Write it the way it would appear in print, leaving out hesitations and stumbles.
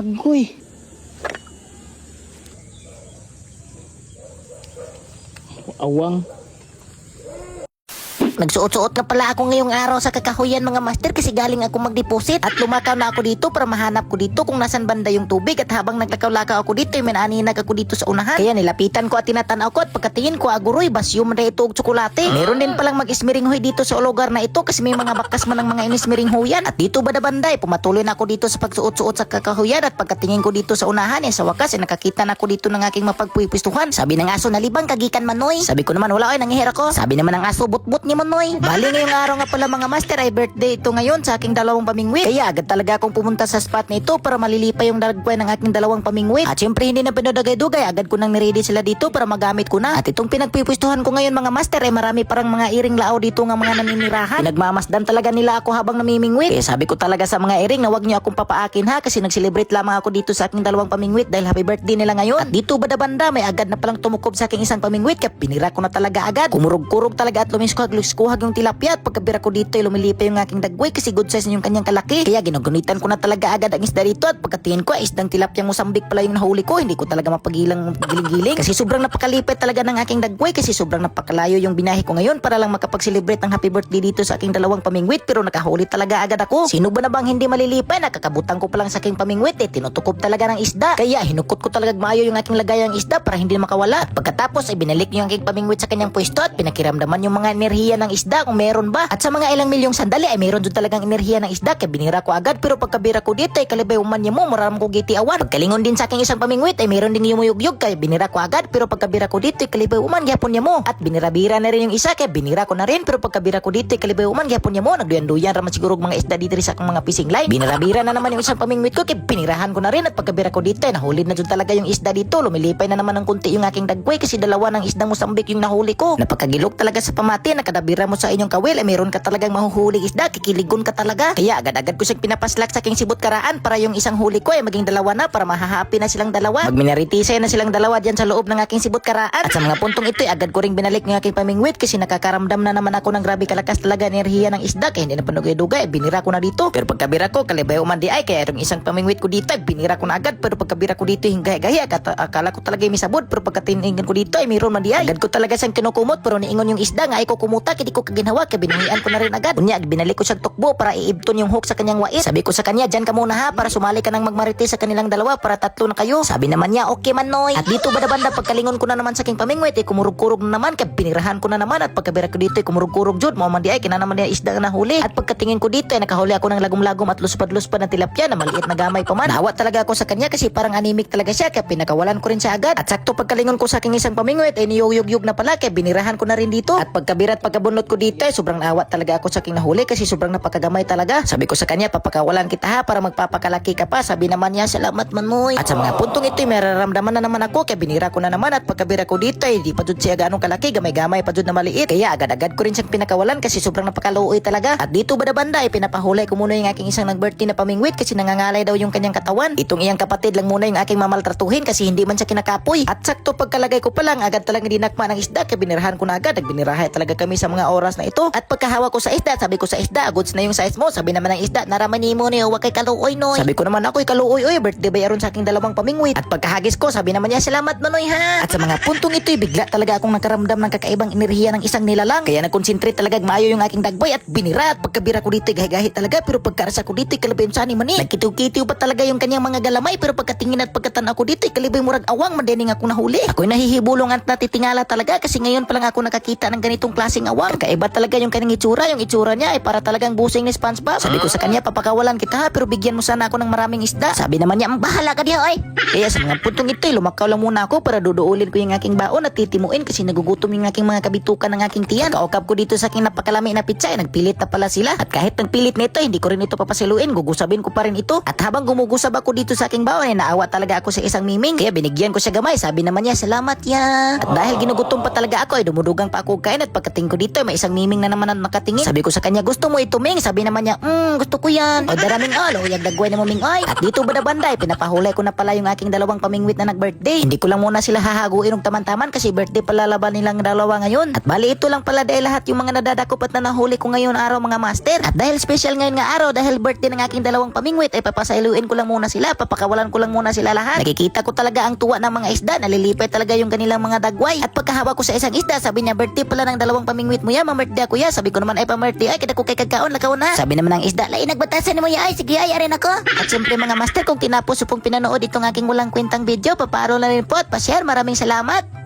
Agoy. Awang. Nagsuot-suot na pala ako ngayong araw sa kakahuyan mga master kasi galing ako mag-deposit at lumakaw na ako dito para mahanap ko dito kung nasan banda yung tubig at habang naglakaw-lakaw ako dito may naaninag ako dito sa unahan. Kaya nilapitan ko at tinatanaw ko at pagkatingin ko aguroy basyo man ito og tsokolate. Meron din palang mag-ismiringhoy dito sa lugar na ito kasi may mga bakas man ng mga inismiringhoyan at dito banda-banday pumatuloy na ako dito sa pagsuot-suot sa kakahuyan at pagkatingin ko dito sa unahan sa wakas nakakita na ako dito ng aking mapagpuipistuhan. Sabi ng aso nalibang kagikan manoy. Sabi ko naman wala nangihira ko. Sabi naman ng aso butbut ni Manoy. Bali ngayong araw nga pala mga master ay birthday ito ngayon sa aking dalawang pamingwit. Kaya agad talaga akong pumunta sa spot na ito para malilipay yung dagway ng aking dalawang pamingwit. At syempre hindi na pinadagay-dugay, agad ko nang niready sila dito para magamit ko na. At itong pinagpipwestuhan ko ngayon mga master ay marami parang mga iring lao dito nga mga naninirahan. Pinagmamasdan talaga nila ako habang namimingwit. Kaya sabi ko talaga sa mga iring na wag niyo akong papaakin ha kasi nag-celebrate lamang ako dito sa aking dalawang pamingwit dahil happy birthday nila ngayon. At dito banda may agad na palang tumukob sa aking isang pamingwit kaya pinira ko na talaga agad. Kumurog-kurog talaga at lumiskuhag yung tilapia at pagkabira ko dito ay lumilipay yung aking dagway kasi good size yung kanyang kalaki. Kaya ginugunitan ko na talaga agad ang isda dito at pagkatingin ko ay isdang tilapyang Mozambique pala yung nahuli ko. Hindi ko talaga mapagilang giling-giling kasi sobrang napakalipay talaga ng aking dagway kasi sobrang napakalayo yung binahe ko ngayon para lang makapag-celebrate ng happy birthday dito sa aking dalawang pamingwit pero nakahuli talaga agad ako. Sino ba na bang hindi malilipay? Nakakabutan ko pa lang sa aking pamingwit tinutukob talaga ng isda. Kaya hinukot ko talaga maayo yung aking lagayang isda para hindi makawala. At pagkatapos ay binalik yung aking pamingwit sa kanyang pwesto at pinakiramdaman yung mga enerhiya ng isda kung meron ba. At sa mga ilang milyong sandali ay meron doon talagang enerhiya ng isda kaya binira ko agad pero pagkabira ko dito ay kalibay uman niya mo maram ko giti awan. Pagkalingon din sa aking isang pamingwit ay meron din yumuyugyug kaya binira ko agad pero pagkabira ko dito ay kalibay uman gyapon niya mo. At binira-bira na rin yung isa kaya binira ko na rin pero pagkabira ko dito ay kalibay uman gyapon niya mo. Nagduyan-duyan raman siguro mga isda dito sa akong mga fishing line. Binira-bira na naman yung isang pamingwit ko kaya binirahan ko na rin at pagkabira ko dito ay nahuli na doon talaga yung isda dito. Lumilipay na naman ng kunti yung aking dagway kasi dalawa ng isdang Mozambique yung nahuli ko. Napakagilok talaga sa pamati nakadabira mo sa inyong kawil ay meron ka talagang mahuhuling isda, kikiligon ka talaga. Kaya agad-agad ko siyang pinapaslak sa aking sibot karaan para yung isang huli ko ay maging dalawa na para mahahappy na silang dalawa. Magminaritisay na silang dalawa diyan sa loob ng aking sibot karaan. At sa mga puntong ito ay agad ko ring binalik ng aking pamingwit kasi nakakaramdam na naman ako ng grabe kalakas talaga enerhiya ng isda kaya hindi na panugay-dugay, binira ko na dito. Pero pagkabira ko, kalibay uman di ay kaya itong isang pamingwit ko dito ay binira ko na agad pero pagkabira ko dito hinggay-gaya akala ko talaga ay misabod pero pagkatininggan ko dito ay mayroon man di ay. Agad ko talaga siyang kinukumot pero niingon yung isda nga ay ko kumuta hindi ko kaginhawa kaya binuhian ko na rin agad. Unya binalik ko siyang tukbo para iibton yung hook sa kanyang wait. Sabi ko sa kanya, dyan ka muna ha para sumali ka ng magmarite sa kanilang dalawa para tatlo na kayo. Sabi naman niya, okay Manoy. At dito banda-banda pagkalingon ko na naman sa aking pamingwit ay kumurug-kurog na naman kaya binirahan ko na naman at pagkabira ko dito ay kumurug-kurog jud mo man di ay kinanaman niya isda na huli. At pagkatingin ko dito ay nakahuli ako ng lagom-lagom at luspad-luspad na tilapia na maliit na gamay pa man. Nawa talaga ako sa kanya kasi parang anemic talaga siya kaya pinakawalan ko rin siya agad. At sakto pagkalingon ko sa aking isang pamingwit ay niyuyug-yug na pala kaya binirahan ko na rin dito. At pagkabira at pagkabunot ko dito ay sobrang nawa talaga ako sa aking nahuli kasi sobrang napakagamay talaga. Sabi ko sa kanya papakawalan kita ha para magpapakalaki ka pa. Sabi naman niya salamat Manoy. At sa mga puntong ito ay mararamdaman na naman ako kaya binira ko na naman at pagkabira ko dito ay di pa jud siya ganong kalaki, gamay-gamay pa jud na maliit. Kaya agad-agad ko rin siyang pinakawalan kasi sobrang napakaluoy talaga. At dito banda-banda ay pinapahulay ko muna yung aking isang nag-birthday na pamingwit kasi nangangalay daw yung kanyang katawan. Itong iyang kapatid lang muna yung aking mamaltratuhin kasi hindi man siya kinakapoy. At sakto pagkalagay ko pa lang agad talaga dinakma ng isda kaya binirahan ko na agad. Nagbinirahay talaga kami sa mga oras na ito. At pagkahawa ko sa isda sabi ko sa isda goods na yung size mo. Sabi naman ng isda naramani mo niyo wag kay kaluoy noy. Sabi ko naman ako kaluoy oy birthday ba aron sa aking dalawang pamingwit. At pagkahagis ko sabi naman niya salamat Manoy ha. At sa mga puntong ito bigla talaga akong nakaramdam ng kakaibang enerhiya ng isang nilalang. Kaya nag-concentrate talaga maayo yung aking dagboy at binira at pagkabira ko dito gahi-gahi talaga pero pagkarasa ko dito kalibay sa ni mani. Nagkitiw-kitiw pa talaga yung kanyang mga galamay pero pagkatingin at pagkatan ako dito kalibay murag awang mandining akong nahuli. Ako'y nahihibulong at natitingala talaga kasi ngayon pa lang ako nakakita ng ganitong klaseng awang. Kakaiba talaga yung kanyang itsura. Yung itsura niya ay para talagang busing ni SpongeBob. Sabi ko sa kanya papakawalan kita ha pero bigyan mo sana ako ng maraming isda. Sabi naman niya bahala ka diha oy. Kaya sa mga puntong ito lumakaw lang muna ako para duduulin ko yung aking baon at titimuin kasi nagugutom yung aking mga kabitukan ng aking tiyan. Kaokap ko dito sa aking napakalami na pizza ay nagpilit na pala sila. At kahit nagpilit nito hindi ko rin ito papasiluin. Gugusabin ko pa rin ito. At habang gumugusab ako dito sa aking baon ay naawa talaga ako sa isang miming. Kaya binigyan ko siya gamay. Sabi naman niya salamat ya. At dahil ginugutom pa talaga ako ay dumudugang pa ako kain at pagkating ko dito ay may isang miming na naman ang nakatingin. Sabi ko sa kanya, gusto mo ito, Ming? Sabi naman niya, gusto ko yan. O daraming alo, yung dagway na mo, Ming, ay. At dito banda-banday, pinapahulay ko na pala yung aking dalawang pamingwit na nag-birthday. Hindi ko lang muna sila hahaguin ng taman-taman kasi birthday pala laban nilang dalawa ngayon. At bali ito lang pala dahil lahat yung mga nadadakop at nanahuli ko ngayon araw mga master. At dahil special ngayon nga araw, dahil birthday ng aking dalawang pamingwit, ay papasailuin ko lang muna sila, papakawalan ko lang muna sila lahat. Nakikita ko talaga ang tuwa ng mga isda, nalilipay talaga yung kanilang mga dagway. At pagkahawa ko sa isang isda, sabi niya, birthday pala ng dalawang pamingwit mo yan, ma-birthday ako ya. Sabi ko naman, ay pa-birthday, ay kita ko kay kagkaon, lakaw na. Sabi naman ng isda, lai nagbatasan mo ya, ay sige ay, arin ako. At siyempre mga master, kung tinapos pong pinanood itong aking walang kwentang video, paparo na rin po at pa-share. Maraming salamat.